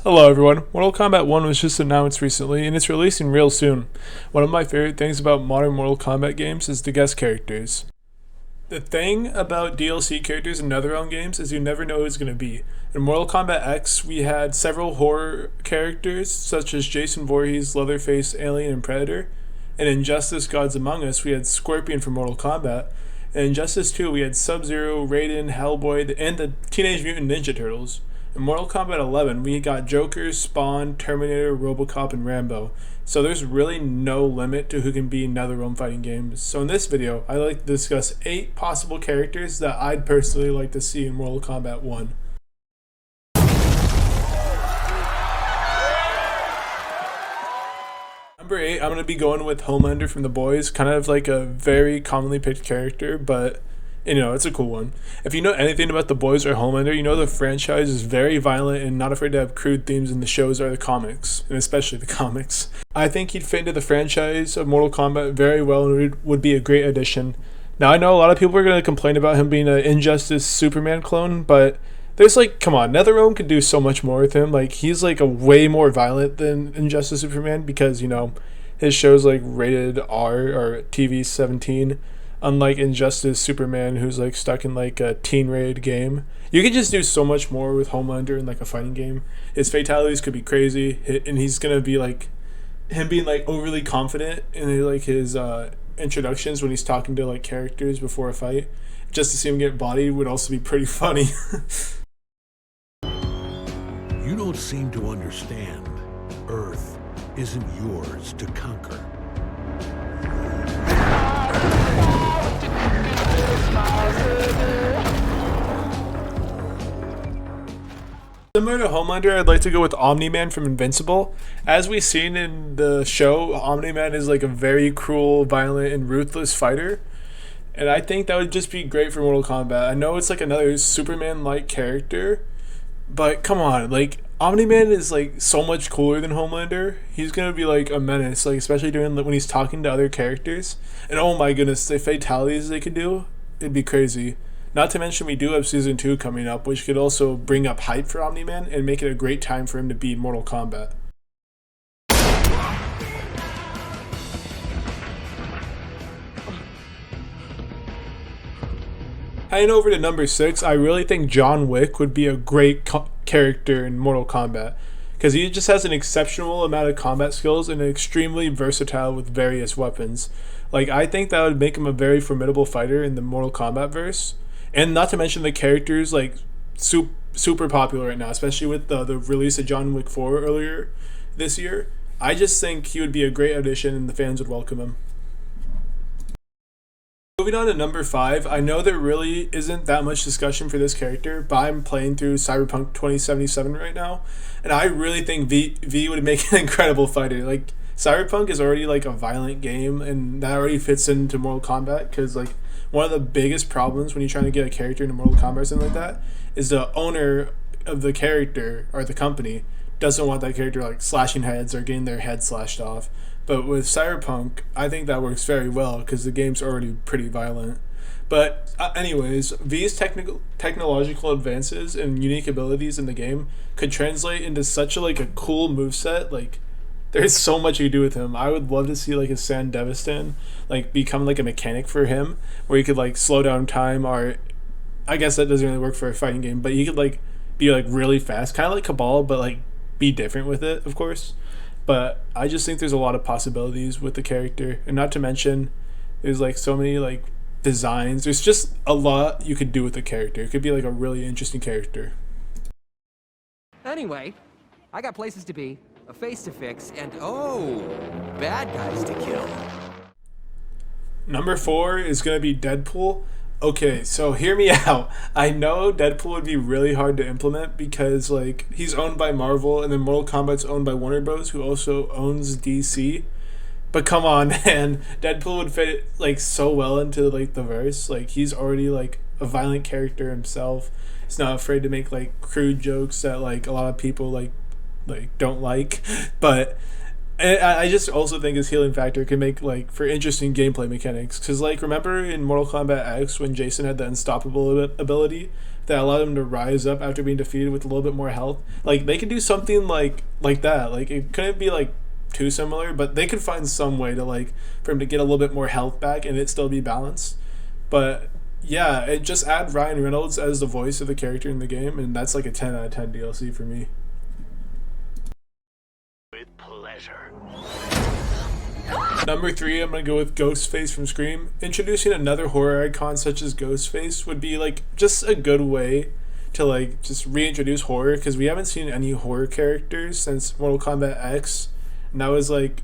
Hello everyone, Mortal Kombat 1 was just announced recently and it's releasing real soon. One of my favorite things about modern Mortal Kombat games is the guest characters. The thing about DLC characters in NetherRealm games is you never know who it's going to be. In Mortal Kombat X, we had several horror characters such as Jason Voorhees, Leatherface, Alien, and Predator. And in Injustice Gods Among Us, we had Scorpion from Mortal Kombat. And in Injustice 2, we had Sub-Zero, Raiden, Hellboy, and the Teenage Mutant Ninja Turtles. In Mortal Kombat 11, we got Joker, Spawn, Terminator, Robocop, and Rambo. So there's really no limit to who can be in NetherRealm fighting games. So in this video, I'd like to discuss 8 possible characters that I'd personally like to see in Mortal Kombat 1. Number 8, I'm going to be going with Homelander from The Boys. Kind of like a very commonly picked character, but it's a cool one. If you know anything about The Boys or Homelander, you know the franchise is very violent and not afraid to have crude themes in the shows or the comics, and especially the comics. I think he'd fit into the franchise of Mortal Kombat very well and would be a great addition. Now, I know a lot of people are going to complain about him being an Injustice Superman clone, but there's come on, NetherRealm could do so much more with him. He's a way more violent than Injustice Superman because, his show's rated R or TV 17. Unlike Injustice Superman, who's stuck in a teen rated game. You could just do so much more with Homelander in a fighting game. His fatalities could be crazy, and he's gonna be him being overly confident in his introductions when he's talking to characters before a fight. Just to see him get bodied would also be pretty funny. You don't seem to understand. Earth isn't yours to conquer. Similar to Homelander, I'd like to go with Omni-Man from Invincible. As we've seen in the show, Omni-Man is a very cruel, violent, and ruthless fighter. And I think that would just be great for Mortal Kombat. I know it's another Superman-like character, but come on, Omni-Man is so much cooler than Homelander. He's gonna be a menace, especially during when he's talking to other characters. And oh my goodness, the fatalities they could do, it'd be crazy. Not to mention we do have Season 2 coming up, which could also bring up hype for Omni-Man and make it a great time for him to be Mortal Kombat. Heading over to number 6, I really think John Wick would be a great character in Mortal Kombat because he just has an exceptional amount of combat skills and extremely versatile with various weapons. I think that would make him a very formidable fighter in the Mortal Kombat verse. And not to mention the characters super popular right now, especially with the release of John Wick 4 earlier this year. I just think he would be a great addition and the fans would welcome him. Moving on to number 5, I know there really isn't that much discussion for this character, but I'm playing through Cyberpunk 2077 right now, and I really think V would make an incredible fighter. Cyberpunk is already a violent game, and that already fits into Mortal Kombat because one of the biggest problems when you're trying to get a character into Mortal Kombat or something like that is the owner of the character or the company doesn't want that character slashing heads or getting their head slashed off. But with Cyberpunk, I think that works very well because the game's already pretty violent. But anyways, V's technological advances and unique abilities in the game could translate into such a cool moveset. There's so much you can do with him. I would love to see his San Devistan become a mechanic for him where he could slow down time, or I guess that doesn't really work for a fighting game, but he could be really fast, kind of like Cabal, but be different with it, of course. But I just think there's a lot of possibilities with the character, and not to mention there's so many designs. There's just a lot you could do with the character. It could be a really interesting character. Anyway, I got places to be, a face to fix, and bad guys to kill. Number 4 is going to be Deadpool. Okay, so hear me out. I know Deadpool would be really hard to implement because he's owned by Marvel, and then Mortal Kombat's owned by Warner Bros., who also owns DC. But come on, man, Deadpool would fit so well into the verse. He's already a violent character himself. He's not afraid to make crude jokes that a lot of people don't like. But And I just also think his healing factor can make like for interesting gameplay mechanics. Because like remember in Mortal Kombat X when Jason had the unstoppable ability that allowed him to rise up after being defeated with a little bit more health. Like they could do something like that. Like it couldn't be like too similar, but they could find some way to like for him to get a little bit more health back and it still be balanced. But yeah, it just add Ryan Reynolds as the voice of the character in the game, and that's like a 10 out of 10 DLC for me. With pleasure. Number 3, I'm gonna go with Ghostface from Scream. Introducing another horror icon such as Ghostface would be like just a good way to like just reintroduce horror because we haven't seen any horror characters since Mortal Kombat X, and that was like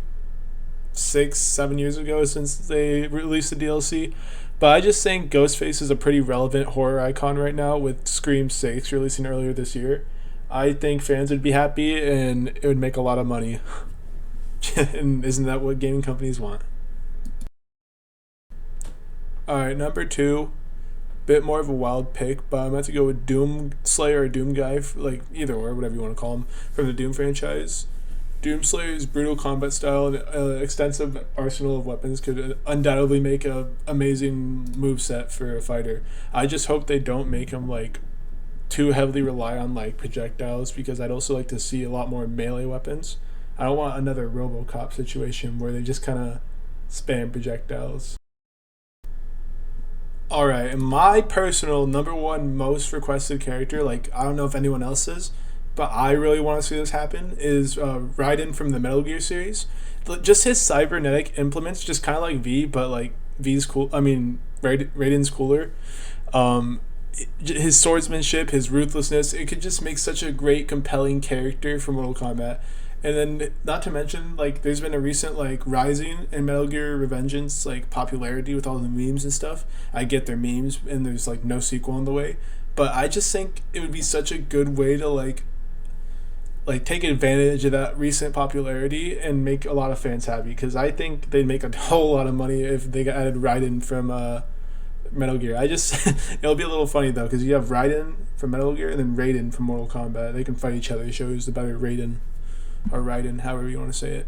6-7 years ago since they released the DLC. But I just think Ghostface is a pretty relevant horror icon right now with Scream 6 releasing earlier this year. I think fans would be happy and it would make a lot of money. And isn't that what gaming companies want? Alright, number 2. Bit more of a wild pick, but I'm about to go with Doom Slayer or Doom Guy, like either or, whatever you want to call him, from the Doom franchise. Doomslayer's brutal combat style and extensive arsenal of weapons could undoubtedly make a amazing moveset for a fighter. I just hope they don't make him like too heavily rely on like projectiles because I'd also like to see a lot more melee weapons. I don't want another RoboCop situation where they just kind of spam projectiles. Alright, and my personal number 1 most requested character, like I don't know if anyone else is, but I really want to see this happen, is Raiden from the Metal Gear series. Just his cybernetic implements, just kind of like V, but like V's cool. I mean, Raiden's cooler. His swordsmanship, his ruthlessness, it could just make such a great, compelling character for Mortal Kombat. And then, not to mention, like, there's been a recent, like, rising in Metal Gear Revengeance, like, popularity with all the memes and stuff. I get their memes, and there's, like, no sequel on the way. But I just think it would be such a good way to, like take advantage of that recent popularity and make a lot of fans happy. Because I think they'd make a whole lot of money if they got added Raiden from Metal Gear. It'll be a little funny, though, because you have Raiden from Metal Gear and then Raiden from Mortal Kombat. They can fight each other. It shows the better Raiden. Or Raiden, however you want to say it.